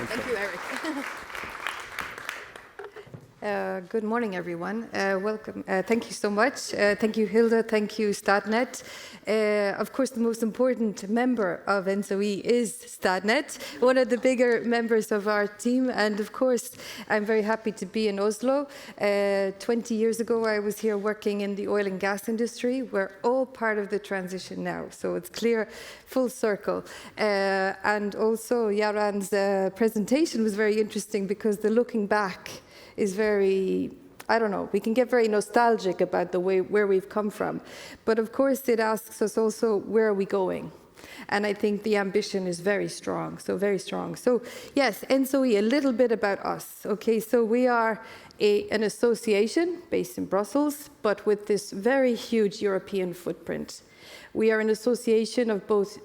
Thank you, Eric. Good morning, everyone. Welcome. Thank you so much. Thank you, Hilda. Thank you, Statnett. Of course, the most important member of ENTSO-E is Statnett, one of the bigger members of our team. And of course, I'm very happy to be in Oslo. 20 years ago, I was here working in the oil and gas industry. We're all part of the transition now. So it's clear, full circle. And also, Yaran's presentation was very interesting because the looking back is very, I don't know, we can get very nostalgic about the way where we've come from. But of course, it asks us also, where are we going? And I think the ambition is very strong, so very strong. So yes, ENTSO-E, a little bit about us. Okay, so we are an association based in Brussels, but with this very huge European footprint. We are an association of both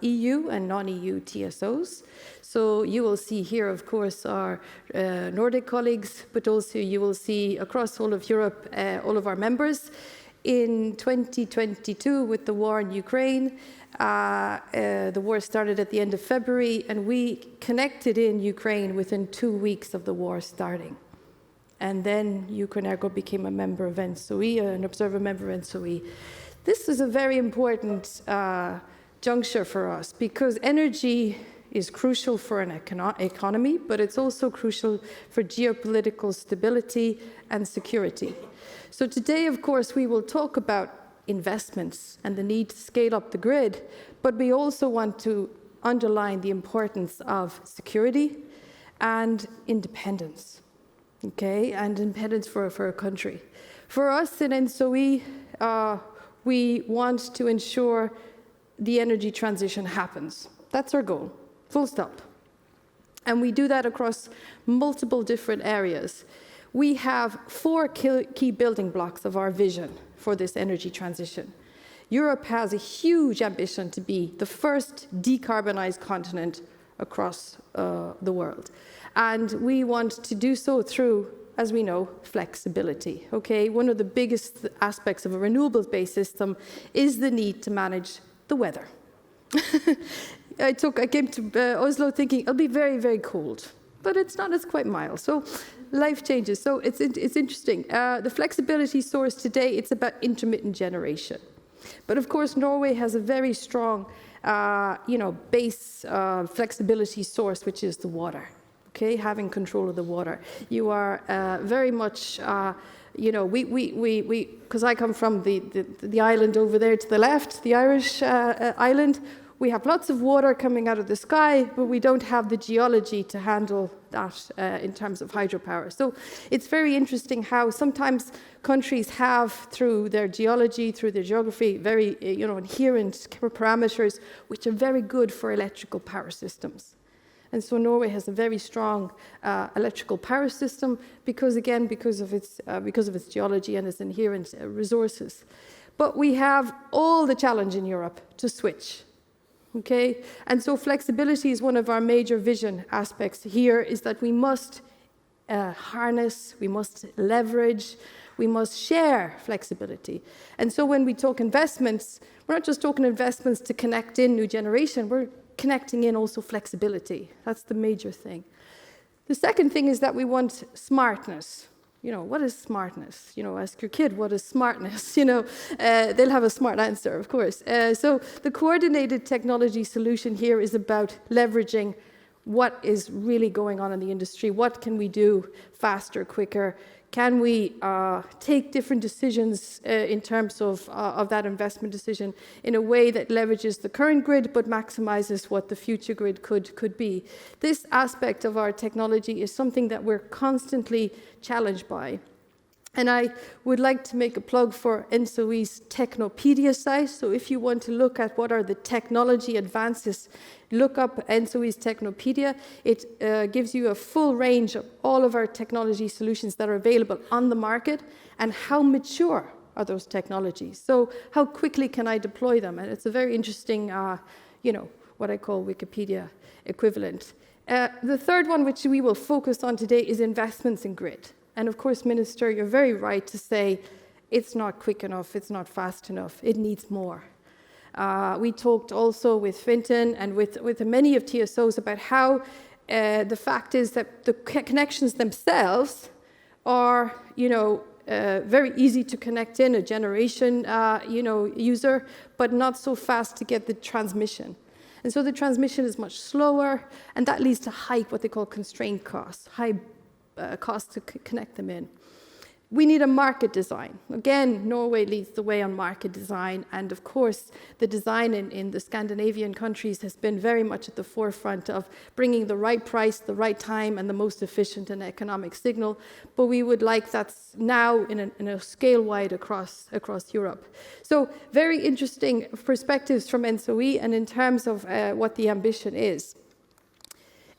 EU and non-EU TSOs. So you will see here, of course, our Nordic colleagues, but also you will see across all of Europe, all of our members. In 2022, with the war in Ukraine, the war started at the end of February, and we connected in Ukraine within 2 weeks of the war starting. And then Ukrenergo became a member of ENTSO-E, an observer member of ENTSO-E. This is a very important juncture for us because energy is crucial for an economy, but it's also crucial for geopolitical stability and security. So today, of course, we will talk about investments and the need to scale up the grid, but we also want to underline the importance of security and independence, okay, and independence for a country. For us in ENTSO-E, we want to ensure the energy transition happens. That's our goal. Full stop. And we do that across multiple different areas. We have 4 key building blocks of our vision for this energy transition. Europe has a huge ambition to be the first decarbonized continent across the world. And we want to do so through, as we know, flexibility. Okay? One of the biggest aspects of a renewables-based system is the need to manage the weather. I came to Oslo thinking it'll be very, very cold, but it's not, it's quite mild. So life changes. So it's interesting. The flexibility source today, it's about intermittent generation. But of course, Norway has a very strong, base flexibility source, which is the water. Okay, having control of the water. You are very much, because I come from the island over there to the left, the Irish island. We have lots of water coming out of the sky, but we don't have the geology to handle that in terms of hydropower. So it's very interesting how sometimes countries have, through their geology, through their geography, very inherent parameters, which are very good for electrical power systems. And so Norway has a very strong electrical power system because of its geology and its inherent resources. But we have all the challenge in Europe to switch. Okay, and so flexibility is one of our major vision aspects here, is that we must harness, we must leverage, we must share flexibility. And so when we talk investments, we're not just talking investments to connect in new generation, we're connecting in also flexibility. That's the major thing. The second thing is that we want smartness. What is smartness? Ask your kid, what is smartness? They'll have a smart answer, of course. So the coordinated technology solution here is about leveraging what is really going on in the industry. What can we do faster, quicker? Can we take different decisions in terms of that investment decision in a way that leverages the current grid but maximizes what the future grid could be? This aspect of our technology is something that we're constantly challenged by. And I would like to make a plug for ENTSO-E's Technopedia site. So if you want to look at what are the technology advances, look up ENTSO-E's Technopedia. It gives you a full range of all of our technology solutions that are available on the market and how mature are those technologies. So how quickly can I deploy them? And it's a very interesting, what I call Wikipedia equivalent. The third one, which we will focus on today, is investments in grid. And of course, Minister, you're very right to say it's not quick enough, it's not fast enough, it needs more. We talked also with Fintan and with many of TSOs about how the fact is that the connections themselves are, very easy to connect in, a generation, user, but not so fast to get the transmission. And so the transmission is much slower, and that leads to high, what they call constraint costs, high costs to connect them in. We need a market design. Again, Norway leads the way on market design, and of course, the design in the Scandinavian countries has been very much at the forefront of bringing the right price, the right time, and the most efficient and economic signal. But we would like that now in a scale-wide across Europe. So very interesting perspectives from ENTSO-E, and in terms of what the ambition is.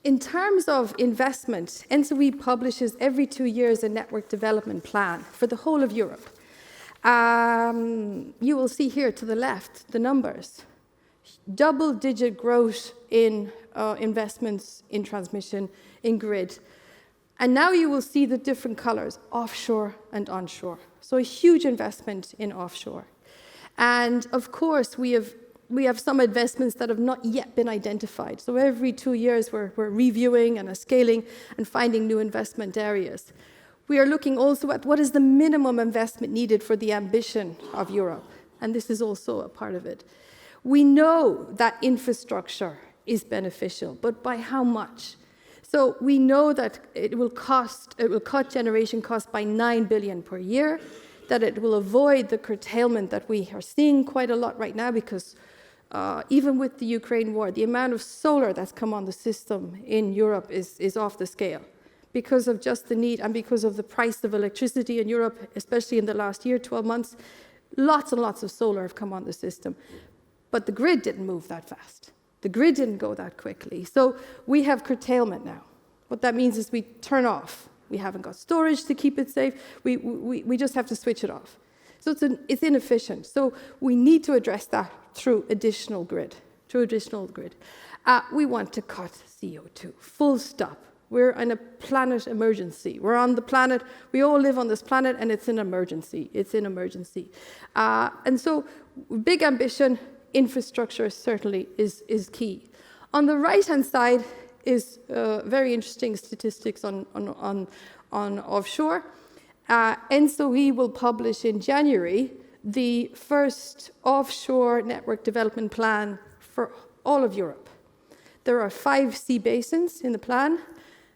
In terms of investment, ENTSO-E publishes every 2 years a network development plan for the whole of Europe. You will see here to the left the numbers. Double-digit growth in investments in transmission, in grid. And now you will see the different colors, offshore and onshore. So a huge investment in offshore. And of course, we have some investments that have not yet been identified. So every 2 years, we're reviewing and scaling and finding new investment areas. We are looking also at what is the minimum investment needed for the ambition of Europe. And this is also a part of it. We know that infrastructure is beneficial, but by how much? So we know that it will cut generation costs by 9 billion per year, that it will avoid the curtailment that we are seeing quite a lot right now, because even with the Ukraine war, the amount of solar that's come on the system in Europe is off the scale because of just the need and because of the price of electricity in Europe, especially in the last year, 12 months. Lots and lots of solar have come on the system. But the grid didn't move that fast. The grid didn't go that quickly. So we have curtailment now. What that means is we turn off. We haven't got storage to keep it safe. We just have to switch it off. So it's inefficient. So we need to address that through additional grid. We want to cut CO2, full stop. We're in a planet emergency. We're on the planet. We all live on this planet, and it's an emergency. And so big ambition, infrastructure certainly is key. On the right-hand side is very interesting statistics on offshore. ENTSO-E will publish in January the first offshore network development plan for all of Europe. There are 5 sea basins in the plan.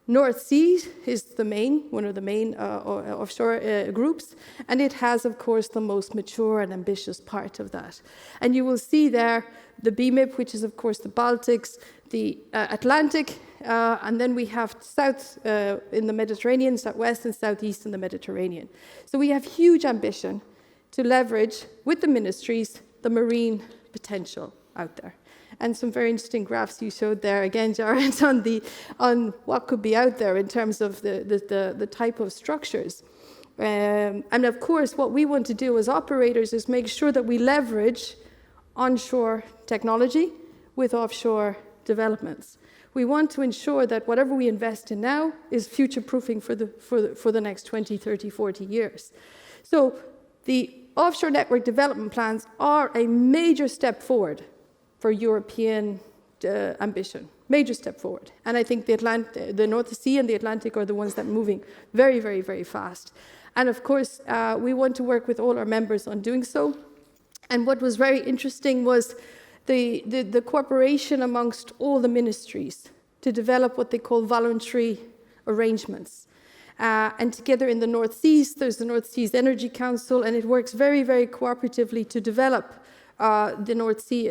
North Sea is one of the main offshore groups, and it has, of course, the most mature and ambitious part of that. And you will see there the BMIP, which is, of course, the Baltics, the Atlantic, and then we have south in the Mediterranean, southwest and southeast in the Mediterranean. So we have huge ambition to leverage, with the ministries, the marine potential out there. And some very interesting graphs you showed there, again, Jared, on what could be out there in terms of the type of structures. And of course, what we want to do as operators is make sure that we leverage onshore technology with offshore developments. We want to ensure that whatever we invest in now is future-proofing for the next 20, 30, 40 years. So the offshore network development plans are a major step forward for European ambition, major step forward. And I think the North Sea and the Atlantic are the ones that are moving very, very, very fast. And of course, we want to work with all our members on doing so. And what was very interesting was the cooperation amongst all the ministries to develop what they call voluntary arrangements. And together in the North Seas, there's the North Seas Energy Council, and it works very, very cooperatively to develop the North Sea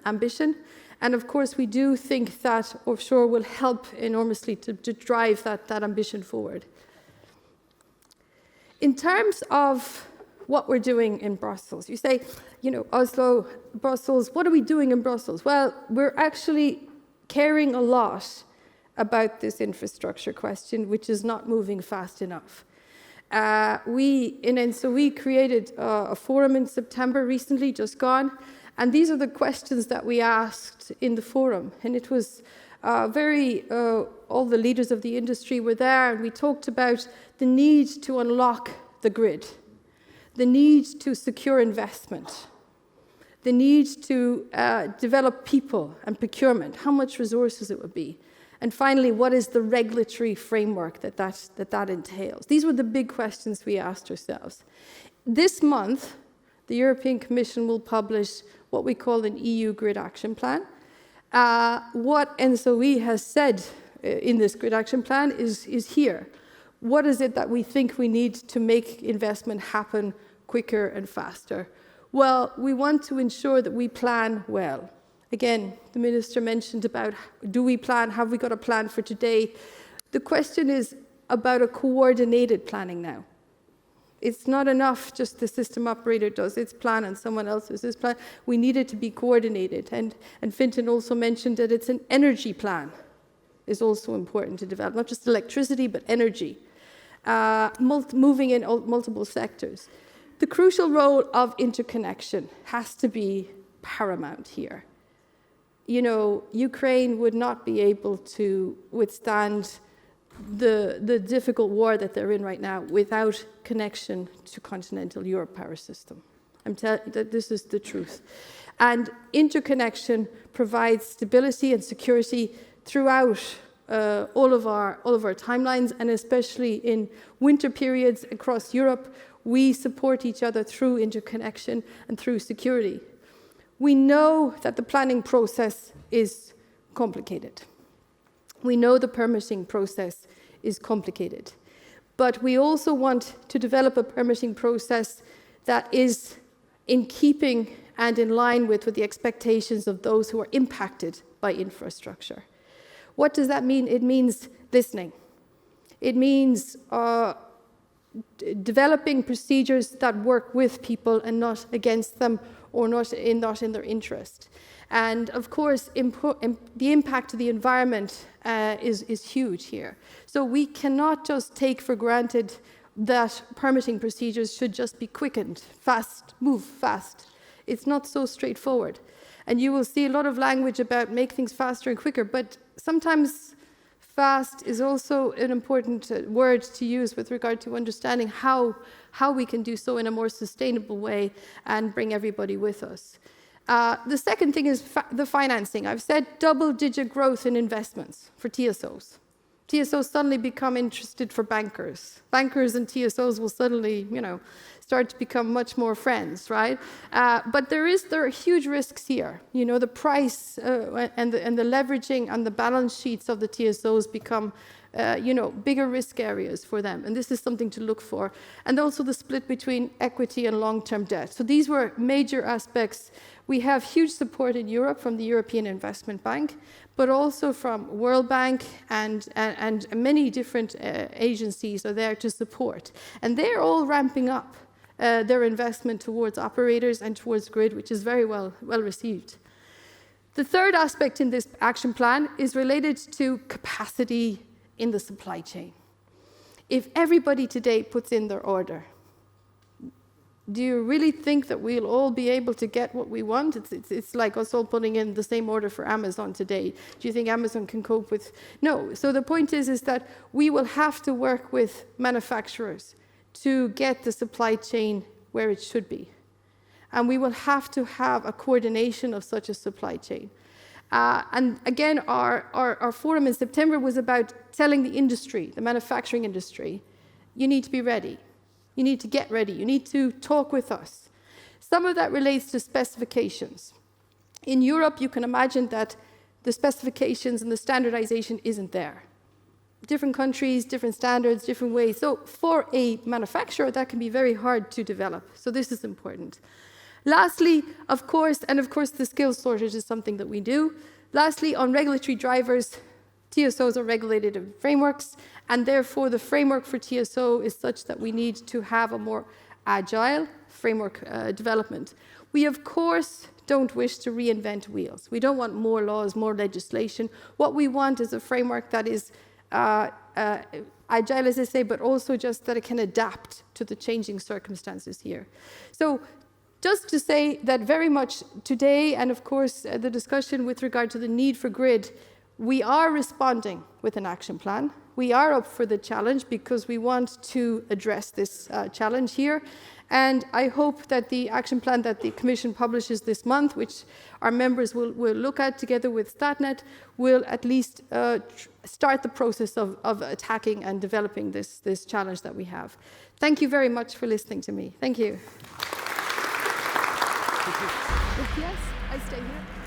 ambition. And of course, we do think that offshore will help enormously to drive that ambition forward. In terms of what we're doing in Brussels, you say, Oslo, Brussels, what are we doing in Brussels? Well, we're actually caring a lot about this infrastructure question, which is not moving fast enough. We in ENTSO-E created a forum in September recently, just gone, and these are the questions that we asked in the forum. And it was all the leaders of the industry were there, and we talked about the need to unlock the grid, the need to secure investment, the need to develop people and procurement, how much resources it would be, And finally, what is the regulatory framework that entails? These were the big questions we asked ourselves. This month, the European Commission will publish what we call an EU Grid Action Plan. What ENTSO-E has said in this Grid Action Plan is here. What is it that we think we need to make investment happen quicker and faster? Well, we want to ensure that we plan well. Again, the Minister mentioned about, do we plan, have we got a plan for today? The question is about a coordinated planning now. It's not enough just the system operator does its plan and someone else does his plan. We need it to be coordinated. And Fintan also mentioned that it's an energy plan is also important to develop, not just electricity, but energy, moving in multiple sectors. The crucial role of interconnection has to be paramount here. You know, Ukraine would not be able to withstand the difficult war that they're in right now without connection to continental Europe power system. I'm telling you that this is the truth. And interconnection provides stability and security throughout all of our timelines, and especially in winter periods across Europe, we support each other through interconnection and through security. We know that the planning process is complicated. We know the permitting process is complicated, but we also want to develop a permitting process that is in keeping and in line with the expectations of those who are impacted by infrastructure. What does that mean? It means listening. It means developing procedures that work with people and not against them or not in their interest. And of course, the impact to the environment is huge here. So we cannot just take for granted that permitting procedures should just be quickened, fast, move fast. It's not so straightforward. And you will see a lot of language about make things faster and quicker, but sometimes fast is also an important word to use with regard to understanding how we can do so in a more sustainable way and bring everybody with us. The second thing is the financing. I've said double-digit growth in investments for TSOs. TSOs suddenly become interested for bankers. Bankers and TSOs will suddenly, start to become much more friends, right? But there are huge risks here. The price and the leveraging and the balance sheets of the TSOs become, bigger risk areas for them. And this is something to look for. And also the split between equity and long-term debt. So these were major aspects. We have huge support in Europe from the European Investment Bank, but also from World Bank and many different agencies are there to support. And they're all ramping up their investment towards operators and towards grid, which is very well received. The third aspect in this action plan is related to capacity in the supply chain. If everybody today puts in their order, do you really think that we'll all be able to get what we want? It's like us all putting in the same order for Amazon today. Do you think Amazon can cope with? No. So the point is that we will have to work with manufacturers to get the supply chain where it should be. And we will have to have a coordination of such a supply chain. And again, our forum in September was about telling the industry, the manufacturing industry, you need to be ready. You need to get ready. You need to talk with us. Some of that relates to specifications. In Europe, you can imagine that the specifications and the standardization isn't there. Different countries, different standards, different ways. So for a manufacturer, that can be very hard to develop. So this is important. Lastly, of course, the skills shortage is something that we do. Lastly, on regulatory drivers, TSOs are regulated in frameworks, and therefore the framework for TSO is such that we need to have a more agile framework development. We, of course, don't wish to reinvent wheels. We don't want more laws, more legislation. What we want is a framework that is agile, as I say, but also just that it can adapt to the changing circumstances here. So just to say that very much today, and of course the discussion with regard to the need for grid, we are responding with an action plan. We are up for the challenge because we want to address this challenge here. And I hope that the action plan that the Commission publishes this month, which our members will look at together with Statnet, will at least start the process of attacking and developing this challenge that we have. Thank you very much for listening to me. Thank you. Yes, I stay here.